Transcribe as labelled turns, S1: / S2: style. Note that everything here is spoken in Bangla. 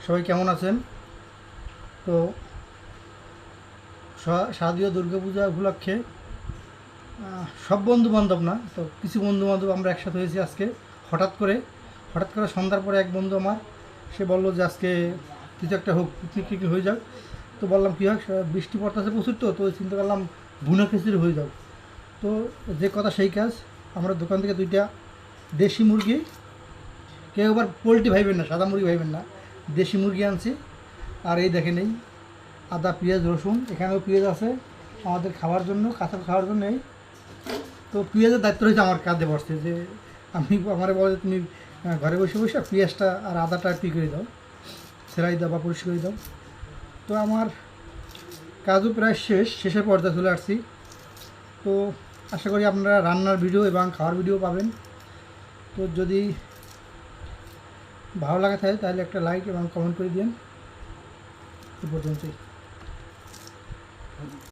S1: সবাই কেমন আছেন? তো শারদীয় দুর্গাপূজা উপলক্ষে সব বন্ধু বান্ধব না, তো কিছু বন্ধু বান্ধব আমরা একসাথে হয়েছি আজকে। হঠাৎ করে সন্ধ্যার পরে এক বন্ধু আমার, সে বললো যে আজকে কিছু একটা হোক, পিকনিক হয়ে যাক। তো বললাম কী হয়, বৃষ্টি পড়তেছে প্রচুর, তো চিন্তা করলাম ভুনা খিচুড়ি হয়ে যাও। তো যে কথা সেই কাজ, আমরা দোকান থেকে 2টা দেশি মুরগি, কেউ আবার পোলট্রি ভাইবেন না, সাদা মুরগি ভাইবেন না, দেশি মুরগি আনছি। আর এই দেখেন, এই আদা পেঁয়াজ রসুন, এখানেও পেঁয়াজ আছে আমাদের খাওয়ার জন্য, কাঁচা খাওয়ার জন্য। এই তো পেঁয়াজের দায়িত্ব রয়েছে আমার কাঁধে বসছে, যে আমার বলে যে তুমি ঘরে বসে বসে পেঁয়াজটা আর আদাটা করে দাও, সেলাই দাও বা পরিষ্কার করে দাও। তো আমার কাজও প্রায় শেষের পর্যায়ে চলে আসছি। তো আশা করি আপনারা রান্নার ভিডিও এবং খাওয়ার ভিডিও পাবেন। তো যদি ভালো লাগে থাকে তাহলে একটা লাইক এবং কমেন্ট করে দিন। এই পর্যন্তই।